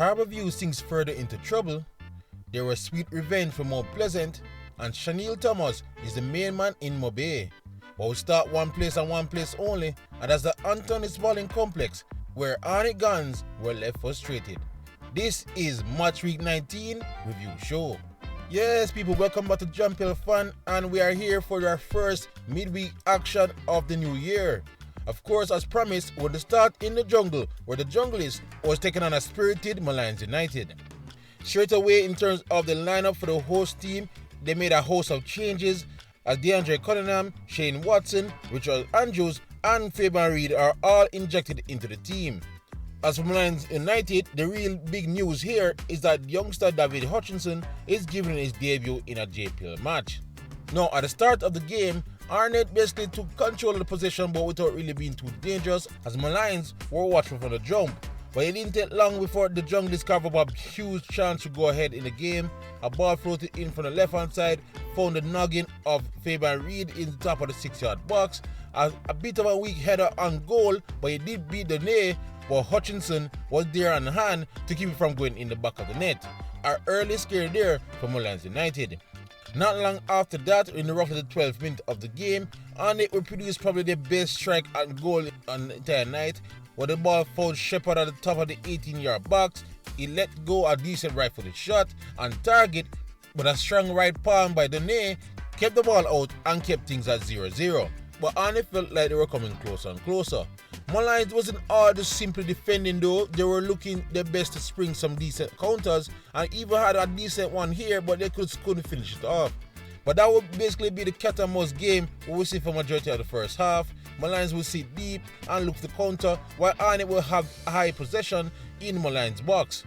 Harbour sinks further into trouble. There was sweet revenge for Mount Pleasant, and Chanel Thomas is the main man in Mobe. But we start one place and one place only, and that's the Anthony's Bowling Complex, where Arnett Guns were left frustrated. This is Match Week 19 Review Show. Yes, people, welcome back to Jamaica Fan, and we are here for our first midweek action of the new year. Of course, as promised, we'll start in the jungle, where the Junglist was taking on a spirited Molynes United. Straight away, in terms of the lineup for the host team, they made a host of changes, as DeAndre Cunningham, Shane Watson, Richard Andrews, and Fabian Reid are all injected into the team. As for Molynes United, the real big news here is that youngster David Hutchinson is giving his debut in a JPL match. Now, at the start of the game, Arnett basically took control of the possession, but without really being too dangerous, as Molynes were watchful from the jump. But it didn't take long before the Junglist carved up a huge chance to go ahead in the game. A ball floated in from the left-hand side, found the noggin of Fabian Reid in the top of the 6-yard box. A bit of a weak header on goal, but he did beat the nail, but Hutchinson was there on hand to keep it from going in the back of the net. Our early scare there for Molynes United. Not long after that, in the roughly the 12th minute of the game, Arnett will produce probably the best strike and goal on the entire night, where the ball found Shepherd at the top of the 18-yard box. He let go a decent right-footed shot on target, but a strong right palm by Dene kept the ball out and kept things at 0-0. But Arnett felt like they were coming closer and closer. Molynes wasn't all just simply defending though. They were looking their best to spring some decent counters, and even had a decent one here, but they couldn't finish it off. But that would basically be the cat and mouse game we will see for majority of the first half. Molynes will sit deep and look to counter, while Arnett will have high possession in Molynes' box.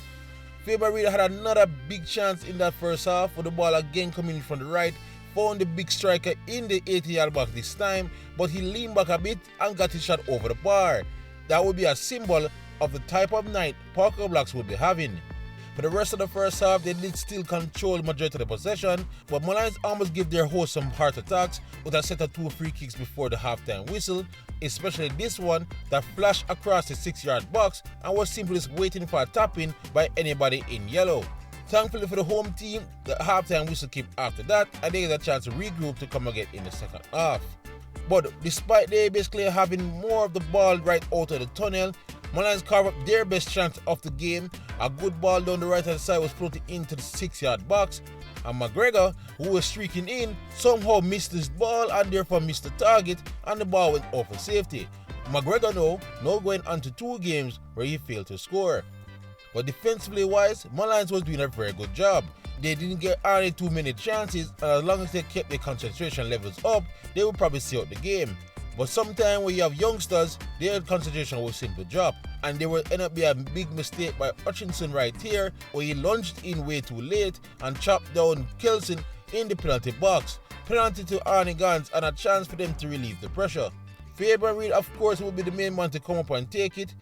Fabian Reid had another big chance in that first half, with the ball again coming from the right, found the big striker in the 80-yard box this time, but he leaned back a bit and got his shot over the bar. That would be a symbol of the type of night Parker Blacks would be having. For the rest of the first half, they did still control the majority of the possession, but Molynes almost gave their host some heart attacks with a set of 2 free kicks before the halftime whistle, especially this one that flashed across the 6-yard box and was simply just waiting for a tap-in by anybody in yellow. Thankfully for the home team, the halftime whistle came after that, and they get a chance to regroup to come again in the second half. But despite they basically having more of the ball right out of the tunnel, Molynes carved up their best chance of the game. A good ball down the right hand side was floated into the 6-yard box, and McGregor, who was streaking in, somehow missed this ball and therefore missed the target, and the ball went off for safety. McGregor now going on to 2 games where he failed to score. But defensively wise, Molynes was doing a very good job. They didn't get Arnett too many chances, and as long as they kept their concentration levels up, they would probably see out the game. But sometimes when you have youngsters, their concentration will simply drop, and there will end up being a big mistake by Hutchinson right here, where he lunged in way too late and chopped down Kelson in the penalty box. Penalty to Arnett Guns and a chance for them to relieve the pressure. Fabian Reid, of course, will be the main man to come up and take it,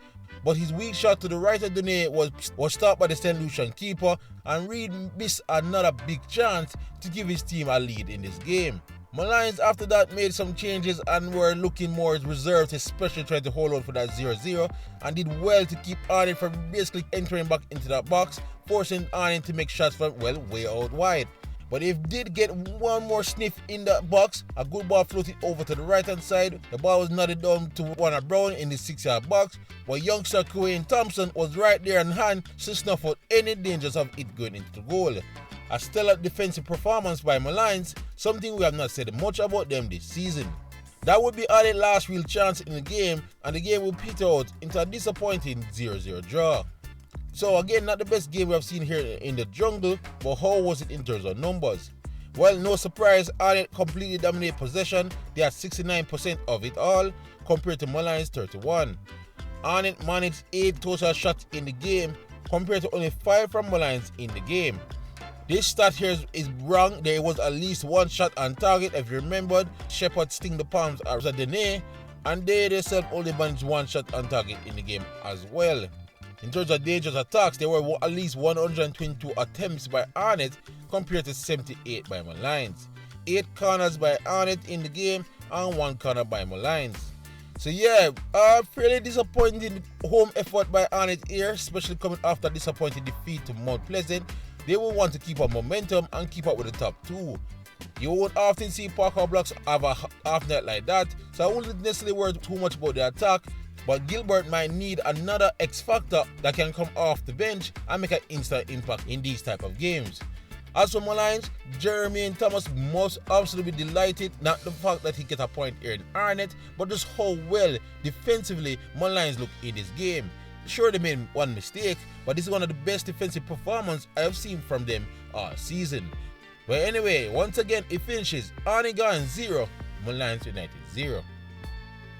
but his weak shot to the right of Dene was stopped by the St. Lucian keeper, and Reid missed another big chance to give his team a lead in this game. Molynes after that made some changes and were looking more reserved, especially trying to hold on for that 0-0, and did well to keep Arnett from basically entering back into that box, forcing Arnett to make shots from, well, way out wide. But if did get one more sniff in the box, a good ball floated over to the right hand side. The ball was nodded down to Warner Brown in the 6-yard box, but youngster Quayne Thompson was right there on hand to snuff out any dangers of it going into the goal. A stellar defensive performance by Molynes, something we have not said much about them this season. That would be Arnett's last real chance in the game, and the game will peter out into a disappointing 0-0 draw. So again, not the best game we have seen here in the jungle, but how was it in terms of numbers? Well, no surprise, Arnett completely dominated possession. They had 69% of it all, compared to Molynes' 31%. Arnett managed 8 total shots in the game, compared to only 5 from Molynes in the game. This stat here is wrong. There was at least 1 shot on target. If you remembered, Shepherd sting the palms at Dene, and they themselves only managed 1 shot on target in the game as well. In terms of dangerous attacks, there were at least 122 attempts by Arnett compared to 78 by Molynes. 8 corners by Arnett in the game and 1 corner by Molynes. So yeah, fairly disappointing home effort by Arnett here, especially coming after disappointing defeat to Mount Pleasant. They will want to keep up momentum and keep up with the top two. You won't often see Parker Blocks have a half net like that, so I wouldn't necessarily worry too much about the attack, but Gilbert might need another X factor that can come off the bench and make an instant impact in these type of games. As for Molynes, Jeremy and Thomas must absolutely be delighted, not the fact that he get a point here in Arnett, but just how well defensively Molynes look in this game. Sure, they made one mistake, but this is one of the best defensive performances I have seen from them all season. But anyway, once again it finishes Arnett 0, Molynes United 0.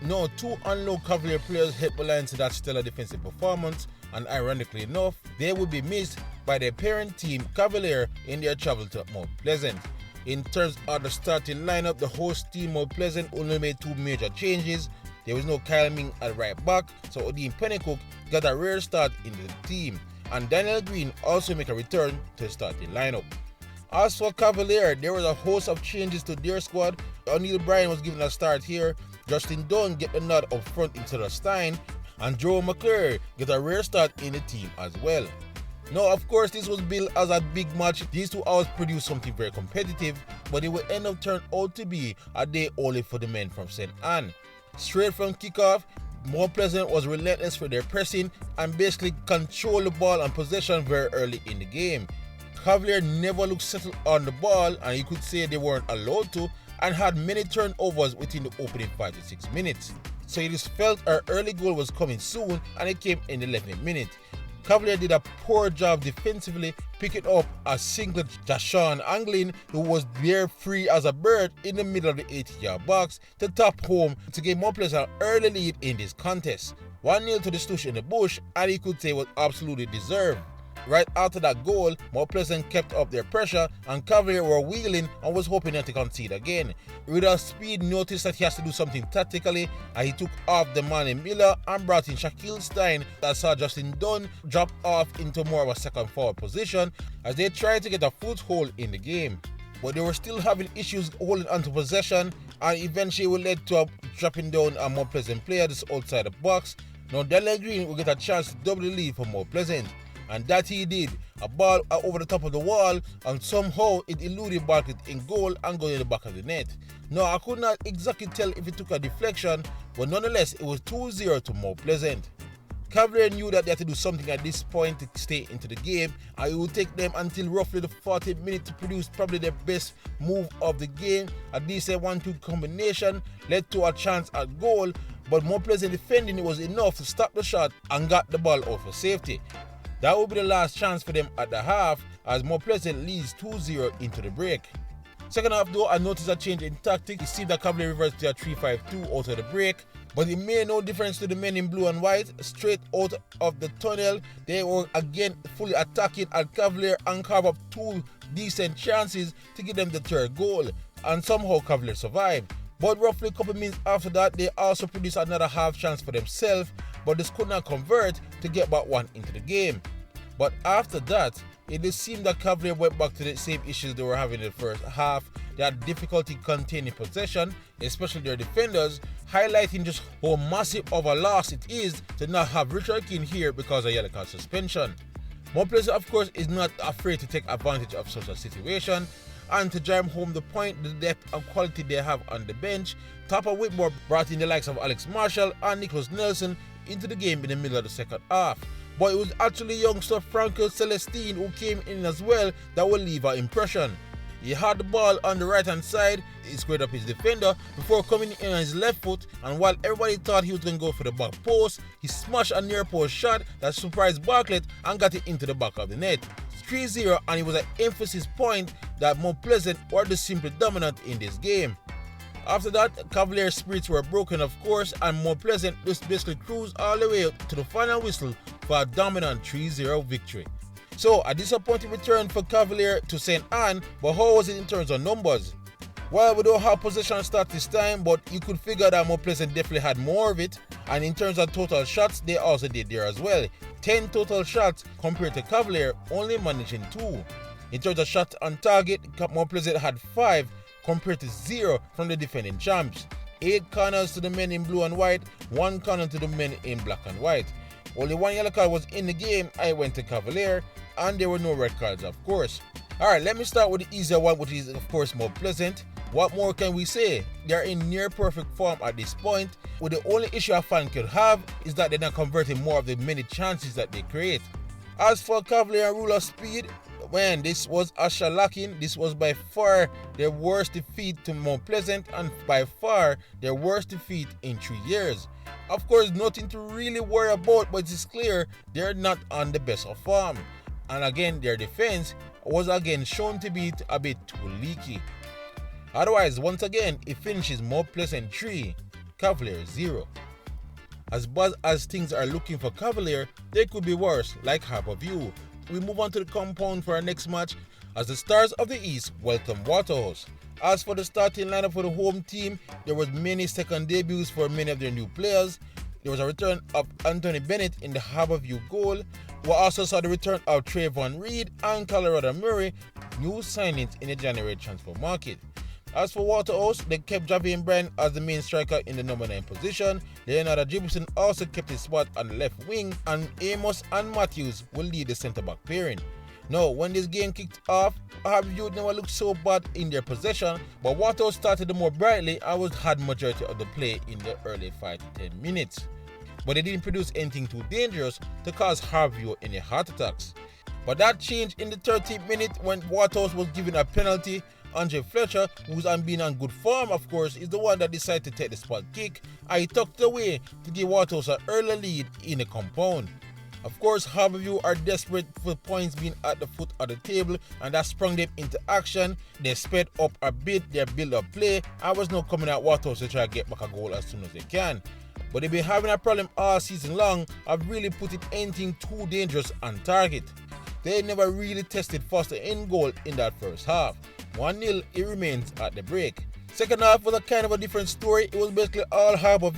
No, two unlocked Cavalier players helped Molynes to that stellar defensive performance, and ironically enough, they will be missed by their parent team Cavalier in their travel to Mount Pleasant. In terms of the starting lineup, the host team Mount Pleasant only made two major changes. There was no Kyle Ming at right back, so Odin Pennycook got a rare start in the team, and Daniel Green also made a return to the starting lineup. As for Cavalier, there was a host of changes to their squad. O'Neil Bryan was given a start here, Justin Dunn get the nod up front instead of Stein, and Joe McClure get a rare start in the team as well. Now, of course, this was billed as a big match. These two hours produced something very competitive, but it will end up turning out to be a day only for the men from St. Anne. Straight from kickoff, Mount Pleasant was relentless for their pressing and basically controlled the ball and possession very early in the game. Cavalier never looked settled on the ball, and you could say they weren't allowed to, and had many turnovers within the opening 5 to 6 minutes. So it is felt our early goal was coming soon, and it came in the 11th minute. Cavalier did a poor job defensively, picking up a single Jashawn Anglin, who was there free as a bird in the middle of the 80-yard box to tap home to give Mount Pleasant an early lead in this contest. 1-0 to the Stoosh in the bush, and he could say was absolutely deserved. Right after that goal, Mount Pleasant kept up their pressure, and Cavalier were wheeling and was hoping not to concede again. With Speed noticed that he has to do something tactically, and he took off the man in Miller and brought in Shaquille Stein that saw Justin Dunn drop off into more of a second forward position as they tried to get a foothold in the game. But they were still having issues holding onto possession, and eventually it led to a dropping down a Mount Pleasant player just outside the box. Now Daniel Green will get a chance to double the lead for Mount Pleasant. And that he did. A ball over the top of the wall, and somehow it eluded Bartlett in goal and got in the back of the net. Now, I could not exactly tell if it took a deflection, but nonetheless, it was 2-0 to Mount Pleasant. Cavalier knew that they had to do something at this point to stay into the game, and it would take them until roughly the 40th minute to produce probably their best move of the game. A decent 1-2 combination led to a chance at goal, but Mount Pleasant defending was enough to stop the shot and got the ball out for safety. That will be the last chance for them at the half as Mount Pleasant leads 2-0 into the break. Second half though, I noticed a change in tactics. It seemed that Cavalier reversed to a 3-5-2 out of the break, but it made no difference to the men in blue and white. Straight out of the tunnel, they were again fully attacking, and Cavalier and carved up two decent chances to give them the third goal, and somehow Cavalier survived. But roughly a couple minutes after that, they also produced another half chance for themselves, but this could not convert to get back one into the game. But after that, it did seem that Cavalier went back to the same issues they were having in the first half. They had difficulty containing possession, especially their defenders, highlighting just how massive of a loss it is to not have Richard King here because of yellow card suspension. Mount Pleasant, of course, is not afraid to take advantage of such a situation, and to drive home the point, the depth and quality they have on the bench, Topper Whitmore brought in the likes of Alex Marshall and Nicholas Nelson into the game in the middle of the second half. But it was actually youngster Franco Celestine who came in as well that will leave an impression. He had the ball on the right hand side, he squared up his defender before coming in on his left foot, and while everybody thought he was going to go for the back post, he smashed a near post shot that surprised Bartlett and got it into the back of the net. 3-0, and it was an emphasis point that Mount Pleasant were the simply dominant in this game. After that, Cavalier spirits were broken of course, and Mount Pleasant just basically cruised all the way to the final whistle for a dominant 3-0 victory. So, a disappointing return for Cavalier to St. Anne, but how was it in terms of numbers? Well, we don't have possession stats this time, but you could figure that Mount Pleasant definitely had more of it, and in terms of total shots, they also did there as well. 10 total shots compared to Cavalier only managing 2. In terms of shots on target, Mount Pleasant had 5 compared to 0 from the defending champs. 8 corners to the men in blue and white, 1 corner to the men in black and white. Only 1 yellow card was in the game. I went to Cavalier, and there were no red cards, of course. Alright, let me start with the easier one, which is of course more pleasant. What more can we say? They are in near perfect form at this point, with the only issue a fan could have is that they're not converting more of the many chances that they create. As for Cavalier and rule of speed, man, this was a shellacking. This was by far their worst defeat to Mount Pleasant, and by far their worst defeat in 3 years. Of course, nothing to really worry about, but it's clear they're not on the best of form. And again, their defense was again shown to be a bit too leaky. Otherwise, once again, it finishes Mount Pleasant 3, Cavalier 0. As bad as things are looking for Cavalier, they could be worse, like Harbour. We move on to the compound for our next match as the Stars of the East welcome Waterhouse. As for the starting lineup for the home team, there was many second debuts for many of their new players. There was a return of Anthony Bennett in the Harbour goal. We also saw the return of Trayvon Reed and Colorado Murray, new signings in the January transfer market. As for Waterhouse, they kept Javian Bryan as the main striker in the number 9 position. Leonardo Gibson also kept his spot on the left wing, and Amos and Matthews will lead the centre-back pairing. Now, when this game kicked off, Harbour never looked so bad in their possession, but Waterhouse started the more brightly and had majority of the play in the early 5 to 10 minutes. But they didn't produce anything too dangerous to cause Harbour any heart attacks. But that changed in the 13th minute when Waterhouse was given a penalty. Andre Fletcher, who's been on good form of course, is the one that decided to take the spot kick, and he tucked away to give Waterhouse an early lead in the compound. Of course, Harbour are desperate for points being at the foot of the table, and that sprung them into action. They sped up a bit their build-up play and was now coming at Waterhouse to try to get back a goal as soon as they can. But they've been having a problem all season long of really putting anything too dangerous on target. They never really tested Foster in goal in that first half. 1-0 it remains at the break. Second half was a kind of a different story. It was basically all Harbour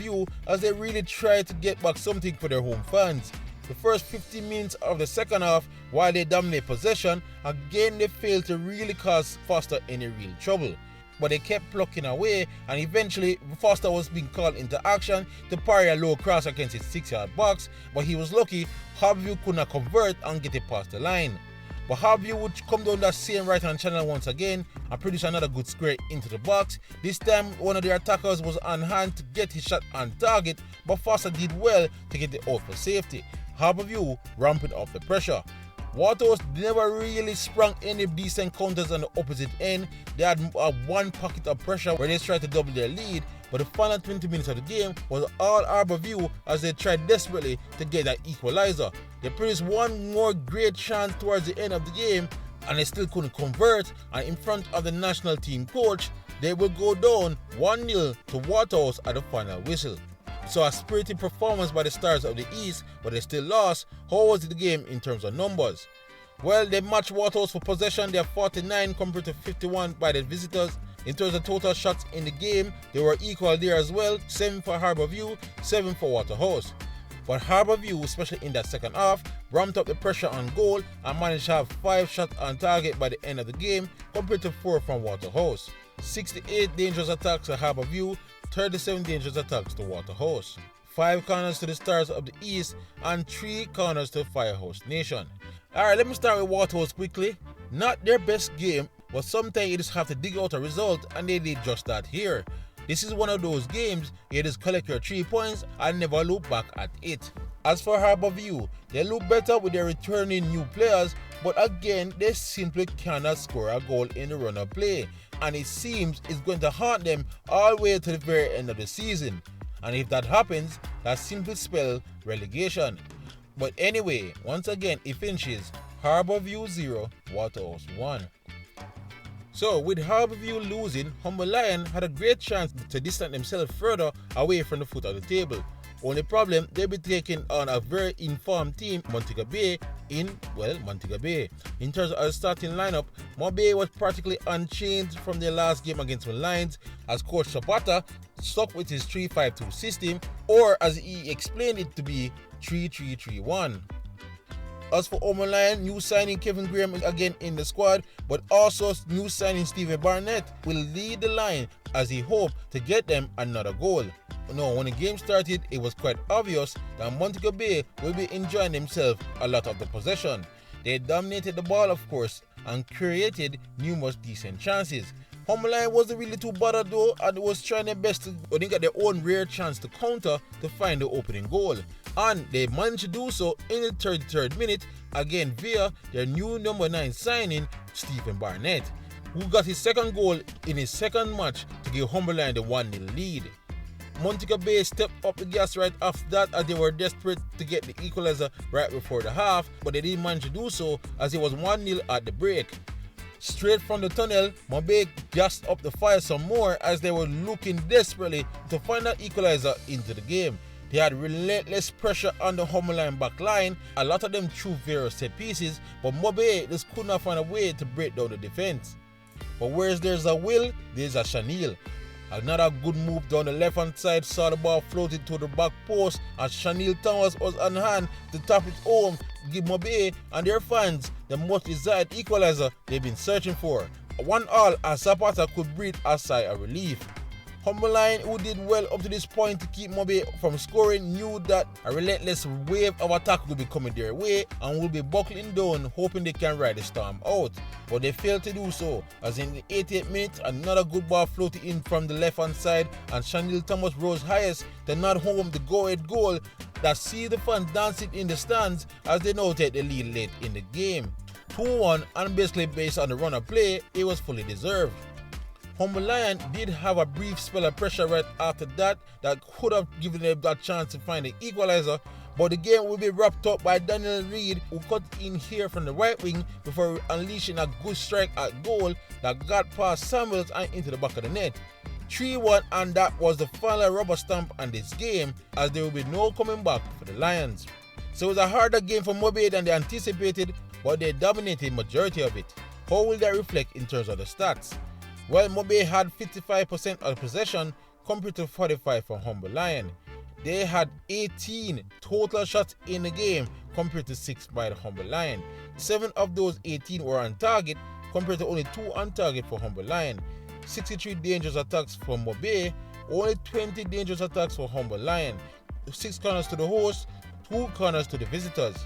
as they really tried to get back something for their home fans. The first 15 minutes of the second half, while they dominate possession, again they failed to really cause Foster any real trouble. But they kept plucking away, and eventually Foster was being called into action to parry a low cross against his 6-yard box, but he was lucky Harbour could not convert and get it past the line. But Harbour would come down that same right-hand channel once again and produce another good square into the box. This time, one of their attackers was on hand to get his shot on target, but Foster did well to get it out for safety. Harbour ramping up the pressure. Waterhouse never really sprung any decent counters on the opposite end. They had one pocket of pressure where they tried to double their lead, but the final 20 minutes of the game was all Harbour as they tried desperately to get that equalizer. They produced one more great chance towards the end of the game, and they still couldn't convert, and in front of the national team coach, they will go down 1-0 to Waterhouse at the final whistle. So a spirited performance by the Stars of the East, but they still lost. How was the game in terms of numbers? Well, they matched Waterhouse for possession. They have 49 compared to 51 by the visitors. In terms of total shots in the game, they were equal there as well. 7 for Harbour, 7 for Waterhouse. But Harbour, especially in that second half, ramped up the pressure on goal and managed to have 5 shots on target by the end of the game compared to 4 from Waterhouse. 68 dangerous attacks to Harbour, 37 dangerous attacks to Waterhouse. 5 corners to the Stars of the East and 3 corners to Firehouse Nation. Alright, let me start with Waterhouse quickly. Not their best game, but sometimes you just have to dig out a result, and they did just that here. This is one of those games you just collect your 3 points and never look back at it. As for Harbour, they look better with their returning new players, but again, they simply cannot score a goal in the run of play, and it seems it's going to haunt them all the way to the very end of the season. And if that happens, that simply spells relegation. But anyway, once again, it finishes Harbour 0, Waterhouse 1. So, with Harbour losing, Humble Lion had a great chance to distance themselves further away from the foot of the table. Only problem, they'll be taking on a very informed team, Montego Bay, Montego Bay. In terms of the starting lineup, Montego was practically unchanged from their last game against Molynes, as Coach Sabata stuck with his 3-5-2 system, or as he explained it to be 3-3-3-1. As for Molynes, new signing Kevin Graham is again in the squad, but also new signing Stephen Barnett will lead the line as he hoped to get them another goal. No, when the game started, it was quite obvious that Montego Bay will be enjoying themselves a lot of the possession. They dominated the ball, of course, and created numerous decent chances. Molynes wasn't really too bothered though, and was trying their best to get their own rare chance to counter to find the opening goal. And they managed to do so in the 33rd minute, again via their new number 9 signing, Stephen Barnett, who got his second goal in his second match to give Molynes the 1-0 lead. Montego Bay stepped up the gas right after that as they were desperate to get the equalizer right before the half, but they didn't manage to do so as it was 1-0 at the break. Straight from the tunnel, Molynes gassed up the fire some more as they were looking desperately to find that equalizer into the game. They had relentless pressure on the Molynes back line, a lot of them threw Vere set pieces, but Molynes just could not find a way to break down the defense. But where there's a will, there's a Chanel. Another good move down the left hand side saw the ball floated to the back post as Chanel Thomas was on hand to tap it home, give Molynes and their fans the much desired equalizer they've been searching for. 1-1 as Zapata could breathe a sigh of relief. Molynes, who did well up to this point to keep Molynes from scoring, knew that a relentless wave of attack would be coming their way and would be buckling down, hoping they can ride the storm out. But they failed to do so, as in the 88th minute, another good ball floated in from the left-hand side and Chanel Thomas rose highest to nod home the go-ahead goal that see the fans dancing in the stands as they now take the lead late in the game. 2-1, and basically based on the run of play, it was fully deserved. Molynes did have a brief spell of pressure right after that could have given them that chance to find the equalizer, but the game will be wrapped up by Daniel Reid, who cut in here from the right wing before unleashing a good strike at goal that got past Samuels and into the back of the net. 3-1, and that was the final rubber stamp on this game, as there will be no coming back for the Lions. So it was a harder game for Molynes than they anticipated, but they dominated majority of it. How will that reflect in terms of the stats? Well, Molynes had 55% of the possession compared to 45% for Molynes. They had 18 total shots in the game compared to 6 by the Molynes. 7 of those 18 were on target compared to only 2 on target for Molynes. 63 dangerous attacks for Molynes, only 20 dangerous attacks for Molynes. 6 corners to the host, 2 corners to the visitors.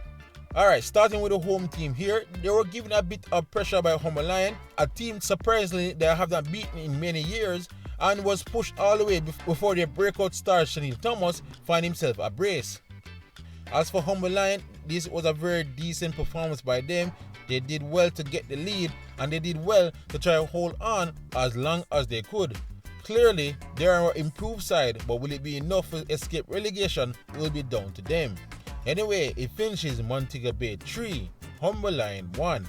Alright, starting with the home team here, they were given a bit of pressure by Molynes, a team surprisingly they have not beaten in many years, and was pushed all the way before their breakout star Chanel Thomas found himself a brace. As for Molynes, this was a very decent performance by them. They did well to get the lead, and they did well to try to hold on as long as they could. Clearly, they are an improved side, but will it be enough to escape relegation will be down to them. Anyway, it finishes Montego Bay 3, Molynes 1.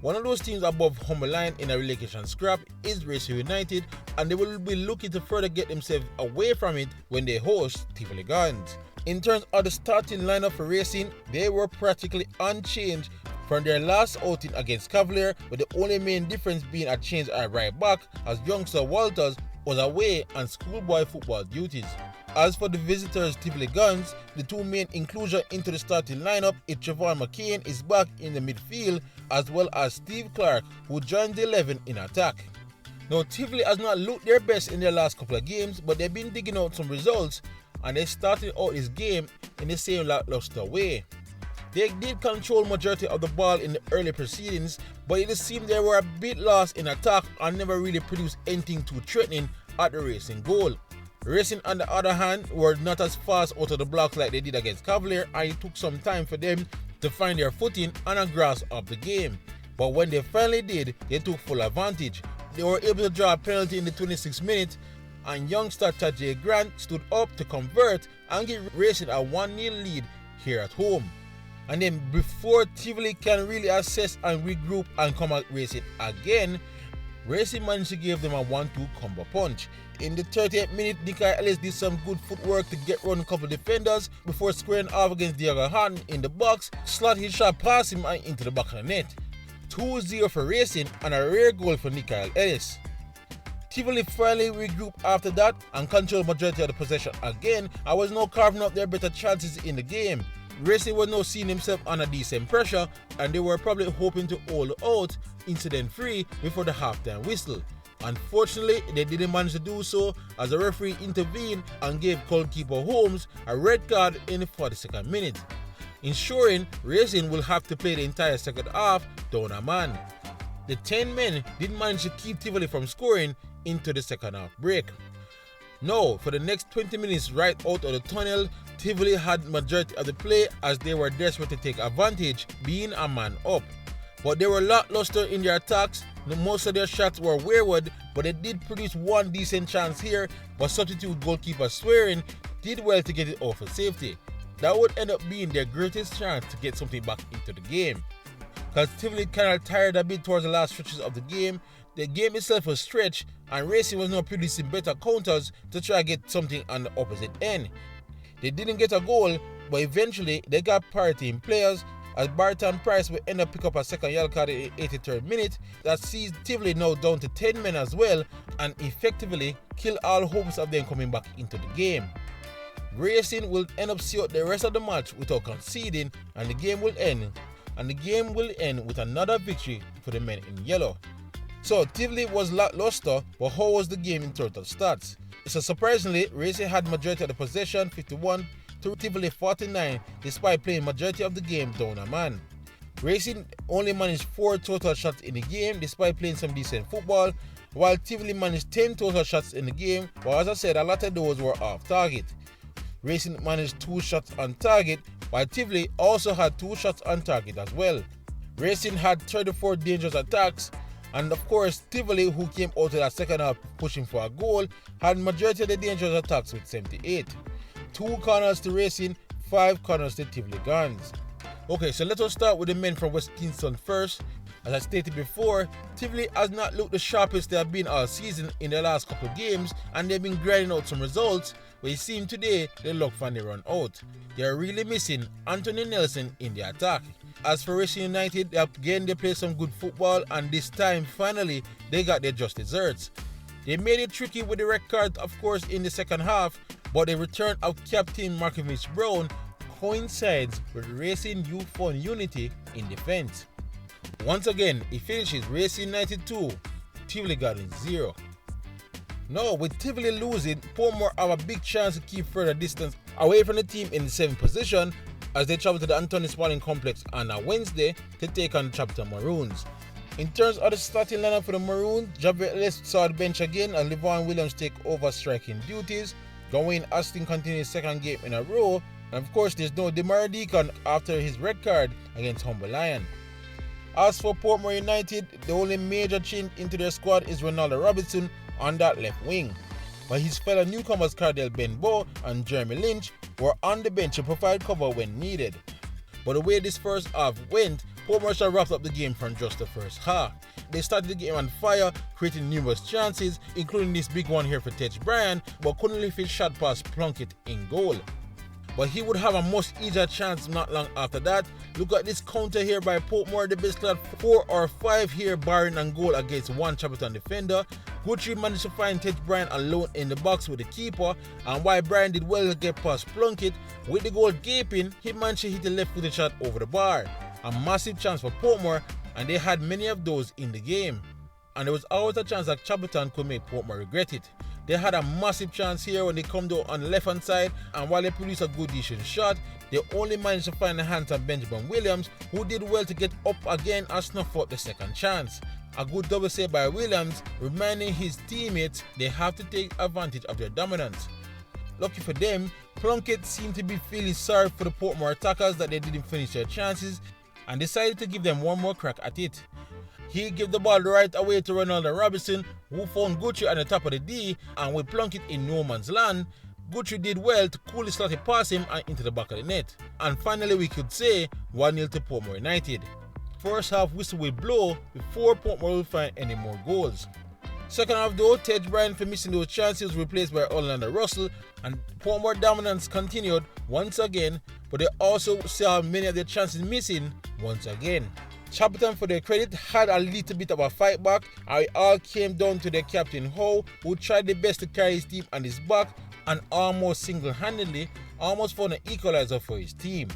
One of those teams above Molynes in a relegation scrap is Racing United, and they will be looking to further get themselves away from it when they host Tivoli. In terms of the starting lineup for Racing, they were practically unchanged from their last outing against Cavalier, with the only main difference being a change at right back as youngster Walters was away on schoolboy football duties. As for the visitors Tivoli Guns, the two main inclusion into the starting lineup is Trevor McCain is back in the midfield, as well as Steve Clark, who joined the 11 in attack. Now Tivoli has not looked their best in their last couple of games, but they've been digging out some results, and they started out this game in the same lackluster way. They did control majority of the ball in the early proceedings, but it seemed they were a bit lost in attack and never really produced anything too threatening at the Racing goal. Racing, on the other hand, were not as fast out of the blocks like they did against Cavalier, and it took some time for them to find their footing and a grasp of the game. But when they finally did, they took full advantage. They were able to draw a penalty in the 26th minute, and youngster Tajay Grant stood up to convert and give Racing a 1-0 lead here at home. And then before Tivoli can really assess and regroup and come at Racing again, Racing managed to give them a 1-2 combo punch. In the 38th minute, Nicky Ellis did some good footwork to get round a couple of defenders before squaring off against Diego Hatton in the box, slot his shot past him and into the back of the net. 2-0 for Racing and a rare goal for Nicky Ellis. Tivoli finally regrouped after that and controlled majority of the possession again and was now carving up their better chances in the game. Racing was now seeing himself under decent pressure, and they were probably hoping to hold out incident-free before the halftime whistle. Unfortunately, they didn't manage to do so as the referee intervened and gave goalkeeper Holmes a red card in the 42nd minute, ensuring Racing will have to play the entire second half down a man. The 10 men did manage to keep Tivoli from scoring into the second half break. Now, for the next 20 minutes right out of the tunnel, Tivoli had majority of the play as they were desperate to take advantage, being a man up. But they were lackluster in their attacks. Most of their shots were wayward, but they did produce one decent chance here, but substitute goalkeeper Swearing did well to get it off for safety. That would end up being their greatest chance to get something back into the game. Because Tivoli kind of tired a bit towards the last stretches of the game itself was stretched, and Racing was now producing better counters to try to get something on the opposite end. They didn't get a goal, but eventually they got parity in players, as Barton Price will end up pick up a second yellow card in the 83rd minute that sees Tivoli now down to 10 men as well, and effectively kill all hopes of them coming back into the game. Racing will end up see out the rest of the match without conceding, and the game will end with another victory for the men in yellow. So Tivoli was lackluster, but how was the game in total stats? So surprisingly, Racing had majority of the possession, 51 to Tivoli 49, despite playing majority of the game down a man. Racing only managed 4 total shots in the game despite playing some decent football, while Tivoli managed 10 total shots in the game, but as I said, a lot of those were off target. Racing managed 2 shots on target, while Tivoli also had 2 shots on target as well. Racing had 34 dangerous attacks, and of course Tivoli, who came out of that second half pushing for a goal, had majority of the dangerous attacks with 78. 2 corners to Racing, 5 corners to Tivoli Guns. Okay, so let us start with the men from West Kingston first. As I stated before, Tivoli has not looked the sharpest they have been all season in the last couple of games, and they've been grinding out some results, but it seems today the luck finally run out. They are really missing Anthony Nelson in the attack. As for Racing United, again they play some good football, and this time finally they got their just desserts. They made it tricky with the red card of course in the second half, but the return of Captain Markovich Brown coincides with Racing youth fun unity in defense. Once again, it finishes Racing United 2, Tivoli Gardens 0. Now, with Tivoli losing, Portmore have a big chance to keep further distance away from the team in the 7th position as they travel to the Anthony Spalding Complex on a Wednesday to take on the Chapelton Maroons. In terms of the starting lineup for the Maroons, Javier Ellis saw the bench again and Levon Williams take over striking duties. Gawain Austin continues his second game in a row, and of course there's no Demar Deacon after his red card against Humber Lion. As for Portmore United, the only major change into their squad is Ronaldo Robinson on that left wing, but his fellow newcomers Cardell Benbow and Jeremy Lynch were on the bench to provide cover when needed. But the way this first half went, Portmore shall wrap up the game from just the first half. They started the game on fire, creating numerous chances, including this big one here for Tej Bryan, but couldn't lift his shot past Plunkett in goal. But he would have a much easier chance not long after that. Look at this counter here by Portmore, the best lad 4 or 5 here barring and goal against one Chapelton defender. Guthrie managed to find Tej Bryan alone in the box with the keeper, and while Bryan did well to get past Plunkett, with the goal gaping, he managed to hit a left-footed shot over the bar. A massive chance for Portmore, and they had many of those in the game. And there was always a chance that Chapelton could make Portmore regret it. They had a massive chance here when they come down on the left hand side, and while they produced a good decent shot, they only managed to find the hands of Benjamin Williams, who did well to get up again and snuff out the second chance. A good double save by Williams, reminding his teammates they have to take advantage of their dominance. Lucky for them, Plunkett seemed to be feeling sorry for the Portmore attackers that they didn't finish their chances, and decided to give them one more crack at it. He gave the ball right away to Ronaldo Robinson, who found Guthrie at the top of the D, and with Plunkett in no man's land, Guthrie did well to coolly slot it past him and into the back of the net. And finally we could say 1-0 to Portmore United. First half whistle will blow before Portmore will find any more goals. Second half though, Tej Bryan for missing those chances was replaced by Orlando Russell, and Portmore dominance continued once again, but they also saw many of their chances missing once again. Chapelton, for their credit, had a little bit of a fight back, and it all came down to their captain Howe, who tried the best to carry his team on his back and almost single-handedly almost found an equalizer for his team.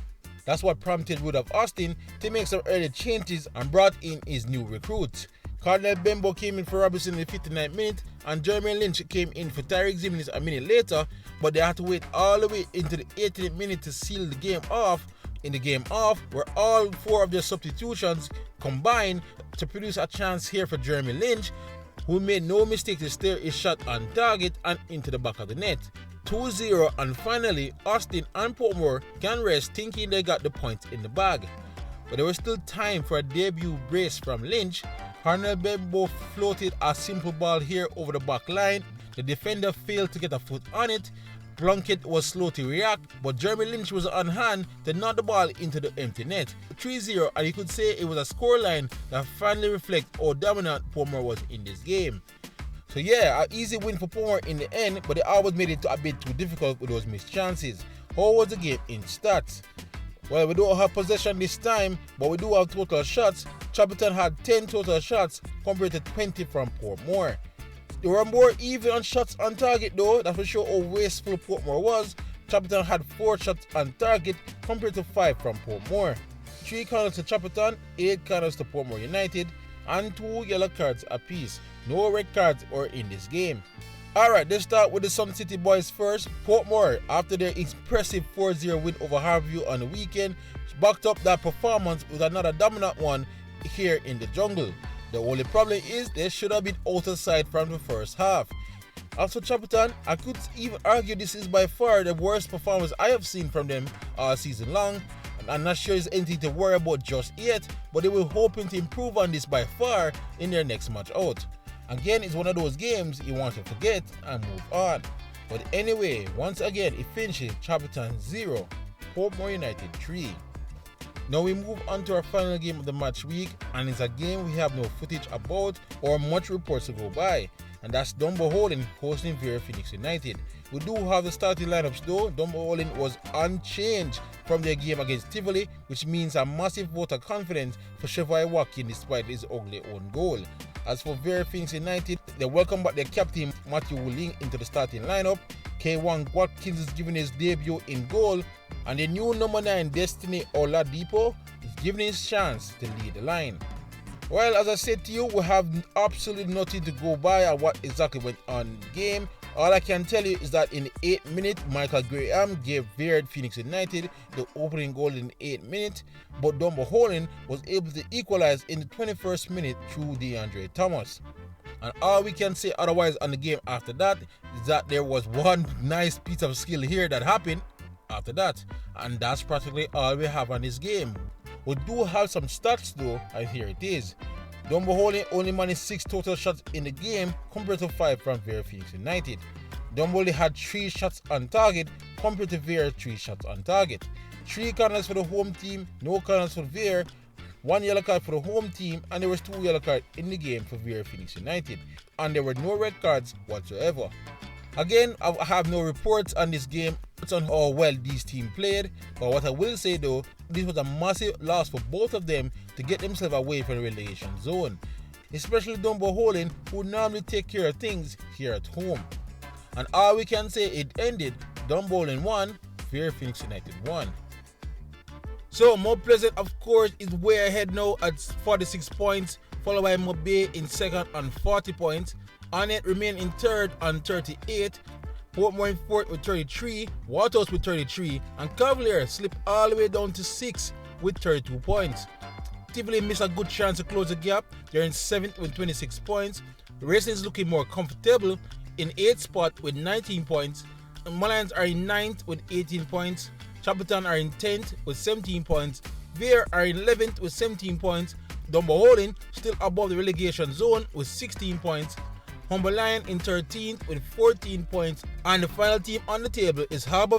That's what prompted Rudolph Austin to make some early changes and brought in his new recruits. Cardinal Bembo came in for Robinson in the 59th minute, and Jeremy Lynch came in for Tyreek Zimenez a minute later, but they had to wait all the way into the 80th minute to seal the game off. In the game off, where all 4 of their substitutions combined to produce a chance here for Jeremy Lynch, who made no mistake to steer his shot on target and into the back of the net. 2-0, and finally, Austin and Portmore can rest thinking they got the points in the bag. But there was still time for a debut brace from Lynch. Cardinal Bembo floated a simple ball here over the back line. The defender failed to get a foot on it. Plunkett was slow to react, but Jeremy Lynch was on hand to knock the ball into the empty net. 3-0, and you could say it was a scoreline that finally reflects how dominant Portmore was in this game. So yeah, an easy win for Portmore in the end, but they always made it a bit too difficult with those missed chances. How was the game in stats? Well, we don't have possession this time, but we do have total shots. Chapelton had 10 total shots compared to 20 from Portmore. They were more even on shots on target though, that will show how wasteful Portmore was. Chapelton had 4 shots on target compared to 5 from Portmore. 3 corners to Chapelton, 8 corners to Portmore United, and 2 yellow cards apiece. No red cards were in this game. Alright, let's start with the Sun City boys first. Portmore, after their impressive 4-0 win over Harbour on the weekend, backed up that performance with another dominant one here in the jungle. The only problem is they should have been out of sight from the first half. As for Chapelton, I could even argue this is by far the worst performance I have seen from them all season long. I'm not sure it's anything to worry about just yet, but they were hoping to improve on this by far in their next match out. Again, it's one of those games you want to forget and move on. But anyway, once again, it finishes Chapelton 0, Portmore United 3. Now we move on to our final game of the match week, and it's a game we have no footage about or much reports to go by, and that's Dunbeholden hosting Vere Phoenix United. We do have the starting lineups though. Dunbeholden was unchanged from their game against Tivoli, which means a massive vote of confidence for Chevalier Watkins despite his ugly own goal. As for Vere Phoenix United, they welcome back their captain Matthew Woolling into the starting lineup. K1 Watkins is giving his debut in goal, and the new number 9 Destiny Oladipo is giving his chance to lead the line. Well, as I said to you, we have absolutely nothing to go by on what exactly went on in the game. All I can tell you is that in the 8th minute, Michael Graham gave Vere Phoenix United the opening goal in the 8th minute, but Dunbeholden was able to equalize in the 21st minute through DeAndre Thomas. And all we can say otherwise on the game after that is that there was one nice piece of skill here that happened after that, and that's practically all we have on this game. We do have some stats though, and here it is. Dunbeholden only managed 6 total shots in the game compared to 5 from Vere Phoenix United. Dunbeholden had 3 shots on target compared to Vere 3 shots on target. 3 corners for the home team, no corners for Vere, 1 yellow card for the home team, and there was 2 yellow cards in the game for Vere Phoenix United, and there were no red cards whatsoever. Again, I have no reports on this game on how well these teams played, but what I will say though, this was a massive loss for both of them to get themselves away from the relegation zone, especially Dunbeholden, who normally take care of things here at home. And all we can say, it ended Dunbeholden 1, Vere Phoenix United 1. So Mount Pleasant of course is way ahead now at 46 points, followed by Mobay in second on 40 points. Arnett remain in third on 38, Portmore in fourth with 33, Waterhouse with 33, and Cavalier slipped all the way down to 6 with 32 points. Tivoli missed a good chance to close the gap. They're in 7th with 26 points. Racing is looking more comfortable in 8th spot with 19 points. Molynes are in 9th with 18 points. Chapelton are in 10th with 17 points. Vere are in 11th with 17 points. Dunbeholden still above the relegation zone with 16 points. Molynes in 13th with 14 points, and the final team on the table is Harbour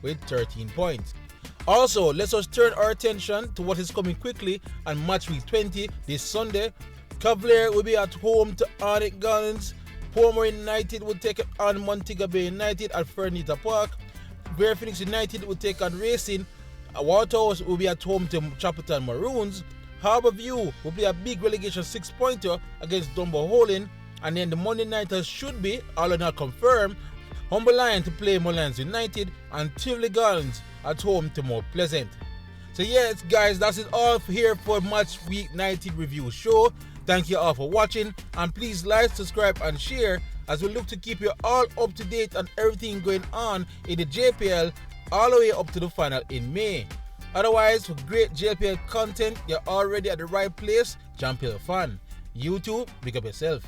with 13 points. Also, let us turn our attention to what is coming quickly on match week 20 this Sunday. Cavalier will be at home to Arnett Gardens. Portmore United will take on Montego United at Fernita Park. Vere Phoenix United will take on Racing. Waterhouse will be at home to Chapelton Maroons. Harbour will play a big relegation 6-pointer against Dunbeholden. And then the Monday nighters should be, all are not confirmed, Molynes to play Molynes United, and Tivoli Gardens at home to Mount Pleasant. So yes guys, that's it all here for Match Week 19 review show. Thank you all for watching, and please like, subscribe and share as we look to keep you all up to date on everything going on in the JPL all the way up to the final in May. Otherwise, for great JPL content, you're already at the right place. JPL fan. YouTube, pick up yourself.